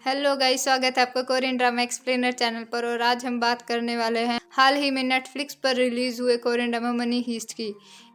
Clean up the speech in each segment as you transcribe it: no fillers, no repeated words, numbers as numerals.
Hello guys, स्वागत है आपका कोरियन ड्रामा एक्सप्लेनर चैनल पर। और आज हम बात करने वाले हैं हाल ही में नेटफ्लिक्स पर रिलीज हुए कोरियन ड्रामा मनी हीस्ट की।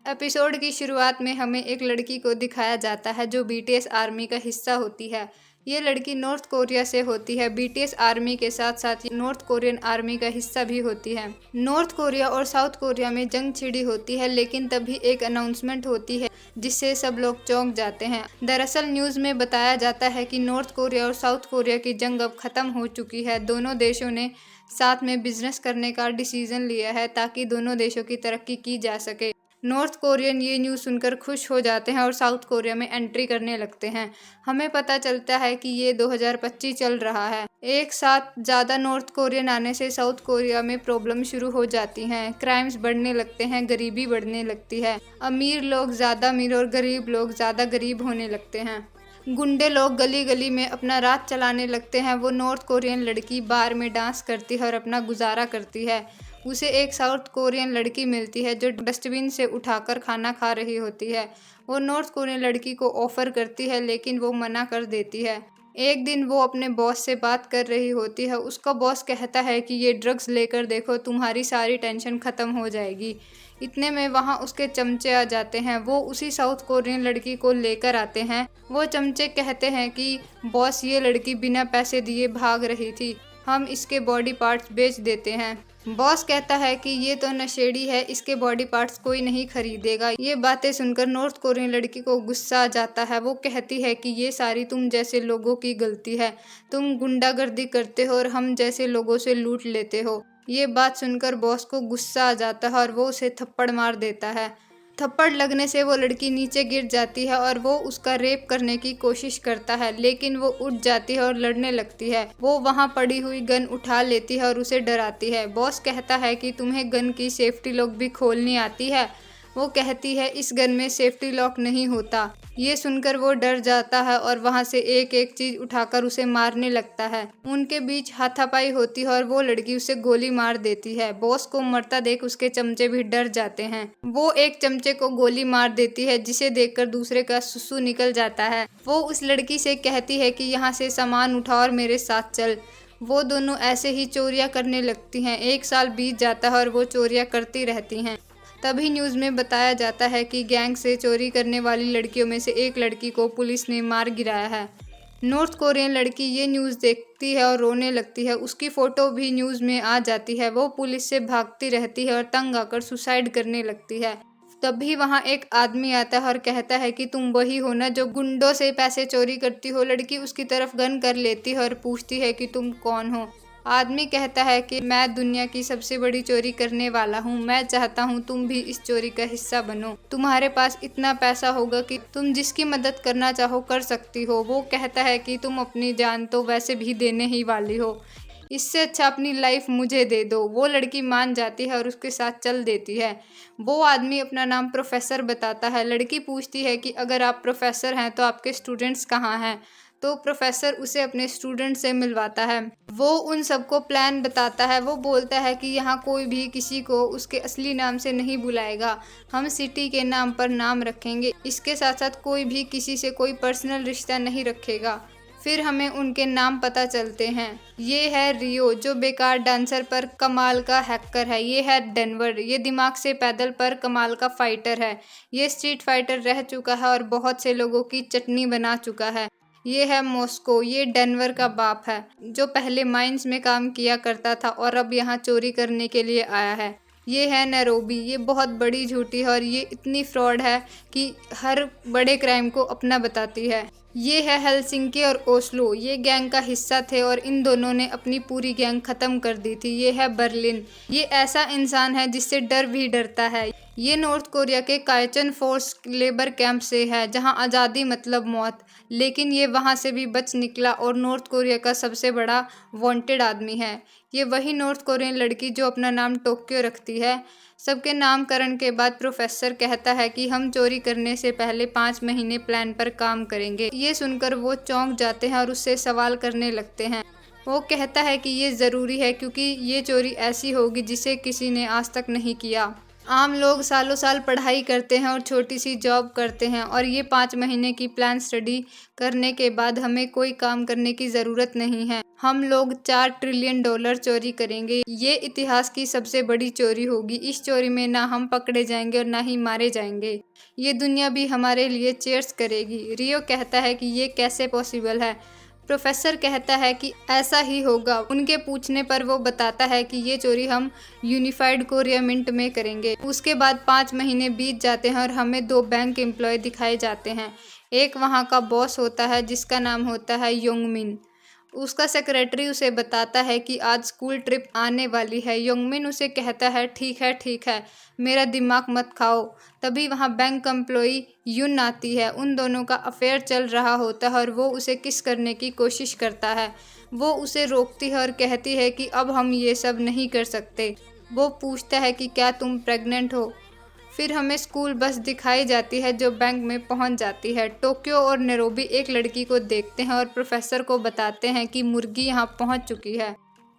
एपिसोड की शुरुआत में हमें एक लड़की को दिखाया जाता है जो बीटीएस आर्मी का हिस्सा होती है। ये लड़की नॉर्थ कोरिया से होती है। बीटीएस आर्मी के साथ साथ नॉर्थ कोरियन आर्मी का हिस्सा भी होती है। नॉर्थ कोरिया और साउथ कोरिया में जंग छिड़ी होती है, लेकिन तभी एक अनाउंसमेंट होती है जिससे सब लोग चौंक जाते हैं। दरअसल न्यूज में बताया जाता है कि नॉर्थ कोरिया और साउथ कोरिया की जंग अब खत्म हो चुकी है। दोनों देशों ने साथ में बिजनेस करने का डिसीजन लिया है ताकि दोनों देशों की तरक्की की जा सके। नॉर्थ कोरियन ये न्यूज़ सुनकर खुश हो जाते हैं और साउथ कोरिया में एंट्री करने लगते हैं। हमें पता चलता है कि ये 2025 चल रहा है। एक साथ ज़्यादा नॉर्थ कोरियन आने से साउथ कोरिया में प्रॉब्लम शुरू हो जाती हैं। क्राइम्स बढ़ने लगते हैं, गरीबी बढ़ने लगती है। अमीर लोग ज़्यादा अमीर और गरीब लोग ज़्यादा गरीब होने लगते हैं। गुंडे लोग गली गली में अपना राज चलाने लगते हैं। वो नॉर्थ कोरियन लड़की बार में डांस करती है और अपना गुजारा करती है। उसे एक साउथ कोरियन लड़की मिलती है जो डस्टबिन से उठाकर खाना खा रही होती है। वो नॉर्थ कोरियन लड़की को ऑफर करती है, लेकिन वो मना कर देती है। एक दिन वो अपने बॉस से बात कर रही होती है। उसका बॉस कहता है कि ये ड्रग्स लेकर देखो, तुम्हारी सारी टेंशन खत्म हो जाएगी। इतने में वहाँ उसके चमचे आ जाते हैं। वो उसी साउथ कोरियन लड़की को लेकर आते हैं। वो चमचे कहते हैं कि बॉस, ये लड़की बिना पैसे दिए भाग रही थी, हम इसके बॉडी पार्ट्स बेच देते हैं। बॉस कहता है कि ये तो नशेड़ी है, इसके बॉडी पार्ट्स कोई नहीं खरीदेगा। ये बातें सुनकर नॉर्थ कोरियन लड़की को गुस्सा आ जाता है। वो कहती है कि ये सारी तुम जैसे लोगों की गलती है, तुम गुंडागर्दी करते हो और हम जैसे लोगों से लूट लेते हो। ये बात सुनकर बॉस को गुस्सा आ जाता है और वो उसे थप्पड़ मार देता है। थप्पड़ लगने से वो लड़की नीचे गिर जाती है और वो उसका रेप करने की कोशिश करता है, लेकिन वो उठ जाती है और लड़ने लगती है। वो वहाँ पड़ी हुई गन उठा लेती है और उसे डराती है। बॉस कहता है कि तुम्हें गन की सेफ्टी लॉक भी खोलनी आती है। वो कहती है इस गन में सेफ्टी लॉक नहीं होता। ये सुनकर वो डर जाता है और वहाँ से एक एक चीज उठाकर उसे मारने लगता है। उनके बीच हाथापाई होती है और वो लड़की उसे गोली मार देती है। बॉस को मरता देख उसके चमचे भी डर जाते हैं। वो एक चमचे को गोली मार देती है, जिसे देखकर दूसरे का सुसु निकल जाता है। वो उस लड़की से कहती है कि यहाँ से सामान उठा और मेरे साथ चल। वो दोनों ऐसे ही चोरियां करने लगती हैं। 1 साल बीत जाता है और वो चोरियां करती रहती हैं। तभी न्यूज़ में बताया जाता है कि गैंग से चोरी करने वाली लड़कियों में से एक लड़की को पुलिस ने मार गिराया है। नॉर्थ कोरियन लड़की ये न्यूज़ देखती है और रोने लगती है। उसकी फ़ोटो भी न्यूज़ में आ जाती है। वो पुलिस से भागती रहती है और तंग आकर सुसाइड करने लगती है। तभी वहाँ एक आदमी आता है और कहता है कि तुम वही हो ना जो गुंडों से पैसे चोरी करती हो। लड़की उसकी तरफ गन कर लेती है और पूछती है कि तुम कौन हो। आदमी कहता है कि मैं दुनिया की सबसे बड़ी चोरी करने वाला हूँ। मैं चाहता हूँ तुम भी इस चोरी का हिस्सा बनो। तुम्हारे पास इतना पैसा होगा कि तुम जिसकी मदद करना चाहो कर सकती हो। वो कहता है कि तुम अपनी जान तो वैसे भी देने ही वाली हो, इससे अच्छा अपनी लाइफ मुझे दे दो। वो लड़की मान जाती है और उसके साथ चल देती है। वो आदमी अपना नाम प्रोफेसर बताता है। लड़की पूछती है कि अगर आप प्रोफेसर हैं तो आपके स्टूडेंट्स कहाँ हैं। तो प्रोफेसर उसे अपने स्टूडेंट से मिलवाता है। वो उन सबको प्लान बताता है। वो बोलता है कि यहाँ कोई भी किसी को उसके असली नाम से नहीं बुलाएगा, हम सिटी के नाम पर नाम रखेंगे। इसके साथ साथ कोई भी किसी से कोई पर्सनल रिश्ता नहीं रखेगा। फिर हमें उनके नाम पता चलते हैं। ये है रियो, जो बेकार डांसर पर कमाल का हैकर है। ये है डेनवर, ये दिमाग से पैदल पर कमाल का फाइटर है। ये स्ट्रीट फाइटर रह चुका है और बहुत से लोगों की चटनी बना चुका है। ये है मॉस्को, ये डेनवर का बाप है जो पहले माइंस में काम किया करता था और अब यहाँ चोरी करने के लिए आया है। ये है नैरोबी, ये बहुत बड़ी झूठी है और ये इतनी फ्रॉड है कि हर बड़े क्राइम को अपना बताती है। ये है हेलसिंकी और ओस्लो, ये गैंग का हिस्सा थे और इन दोनों ने अपनी पूरी गैंग खत्म कर दी थी। ये है बर्लिन, ये ऐसा इंसान है जिससे डर भी डरता है। ये नॉर्थ कोरिया के कायचन फोर्स लेबर कैंप से है जहां आज़ादी मतलब मौत, लेकिन ये वहां से भी बच निकला और नॉर्थ कोरिया का सबसे बड़ा वांटेड आदमी है। ये वही नॉर्थ कोरियन लड़की जो अपना नाम टोक्यो रखती है। सबके नामकरण के बाद प्रोफेसर कहता है कि हम चोरी करने से पहले 5 महीने प्लान पर काम करेंगे। ये सुनकर वो चौंक जाते हैं और उससे सवाल करने लगते हैं। वो कहता है कि ये ज़रूरी है क्योंकि ये चोरी ऐसी होगी जिसे किसी ने आज तक नहीं किया। आम लोग सालों साल पढ़ाई करते हैं और छोटी सी जॉब करते हैं और ये 5 महीने की प्लान स्टडी करने के बाद हमें कोई काम करने की ज़रूरत नहीं है। हम लोग $4 ट्रिलियन चोरी करेंगे। ये इतिहास की सबसे बड़ी चोरी होगी। इस चोरी में ना हम पकड़े जाएंगे और ना ही मारे जाएंगे। ये दुनिया भी हमारे लिए चीयर्स करेगी। रियो कहता है कि ये कैसे पॉसिबल है। प्रोफेसर कहता है कि ऐसा ही होगा। उनके पूछने पर वो बताता है कि ये चोरी हम यूनिफाइड कोरिया मिंट में करेंगे। उसके बाद 5 महीने बीत जाते हैं और हमें 2 बैंक एम्प्लॉय दिखाए जाते हैं। एक वहाँ का बॉस होता है जिसका नाम होता है योंगमिन। उसका सेक्रेटरी उसे बताता है कि आज स्कूल ट्रिप आने वाली है। योंगमिन उसे कहता है ठीक है, मेरा दिमाग मत खाओ। तभी वहाँ बैंक एम्प्लॉई यून आती है। उन दोनों का अफेयर चल रहा होता है और वो उसे किस करने की कोशिश करता है। वो उसे रोकती है और कहती है कि अब हम ये सब नहीं कर सकते। वो पूछता है कि क्या तुम प्रेग्नेंट हो। फिर हमें स्कूल बस दिखाई जाती है जो बैंक में पहुंच जाती है। टोक्यो और नैरोबी एक लड़की को देखते हैं और प्रोफेसर को बताते हैं कि मुर्गी यहां पहुंच चुकी है।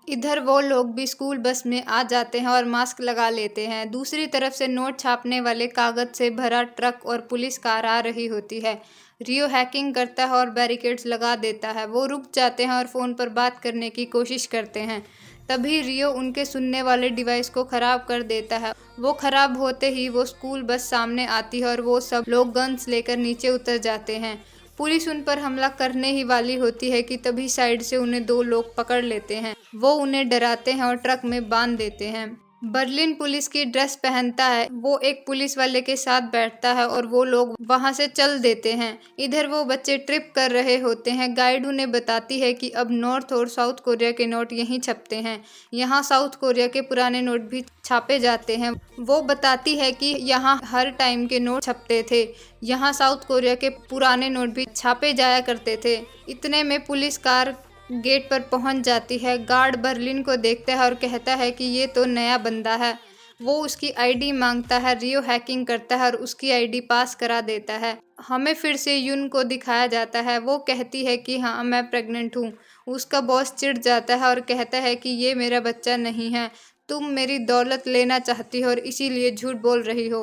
इधर वो लोग भी स्कूल बस में आ जाते हैं और मास्क लगा लेते हैं। दूसरी तरफ से नोट छापने वाले कागज से भरा ट्रक और पुलिस कार आ रही होती है। रियो हैकिंग करता है और बैरिकेड्स लगा देता है। वो रुक जाते हैं और फ़ोन पर बात करने की कोशिश करते हैं। तभी रियो उनके सुनने वाले डिवाइस को ख़राब कर देता है। वो ख़राब होते ही वो स्कूल बस सामने आती है और वो सब लोग गन्स लेकर नीचे उतर जाते हैं। पुलिस उन पर हमला करने ही वाली होती है कि तभी साइड से उन्हें 2 लोग पकड़ लेते हैं। वो उन्हें डराते हैं और ट्रक में बांध देते हैं। बर्लिन पुलिस की ड्रेस पहनता है। वो एक पुलिस वाले के साथ बैठता है और वो लोग वहां से चल देते हैं। इधर वो बच्चे ट्रिप कर रहे होते हैं। गाइड उन्हें बताती है कि अब नॉर्थ और साउथ कोरिया के नोट यहीं छपते हैं। यहाँ साउथ कोरिया के पुराने नोट भी छापे जाते हैं। वो बताती है कि यहाँ हर टाइम के नोट छपते थे। यहाँ साउथ कोरिया के पुराने नोट भी छापे जाया करते थे। इतने में पुलिस कार गेट पर पहुंच जाती है। गार्ड बर्लिन को देखता है और कहता है कि ये तो नया बंदा है। वो उसकी आईडी मांगता है। रियो हैकिंग करता है और उसकी आईडी पास करा देता है। हमें फिर से यून को दिखाया जाता है। वो कहती है कि हाँ मैं प्रेग्नेंट हूँ। उसका बॉस चिढ़ जाता है और कहता है कि ये मेरा बच्चा नहीं है। तुम मेरी दौलत लेना चाहती हो और इसीलिए झूठ बोल रही हो।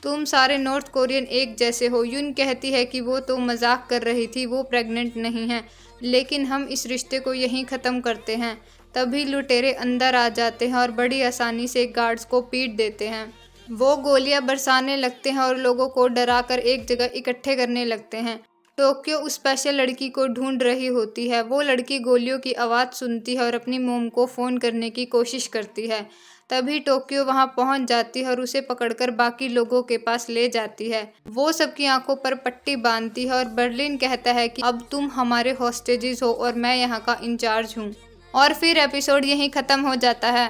तुम सारे नॉर्थ कोरियन एक जैसे हो। यून कहती है कि वो तो मजाक कर रही थी, वो प्रेग्नेंट नहीं है। लेकिन हम इस रिश्ते को यहीं ख़त्म करते हैं। तभी लुटेरे अंदर आ जाते हैं और बड़ी आसानी से गार्ड्स को पीट देते हैं। वो गोलियां बरसाने लगते हैं और लोगों को डराकर एक जगह इकट्ठे करने लगते हैं। टोक्यो उस स्पेशल लड़की को ढूंढ रही होती है। वो लड़की गोलियों की आवाज़ सुनती है और अपनी मोम को फ़ोन करने की कोशिश करती है। तभी टोक्यो वहां पहुंच जाती है और उसे पकड़कर बाकी लोगों के पास ले जाती है। वो सबकी आंखों पर पट्टी बांधती है और बर्लिन कहता है कि अब तुम हमारे हॉस्टेजेस हो और मैं यहाँ का इंचार्ज हूँ। और फिर एपिसोड यहीं ख़त्म हो जाता है।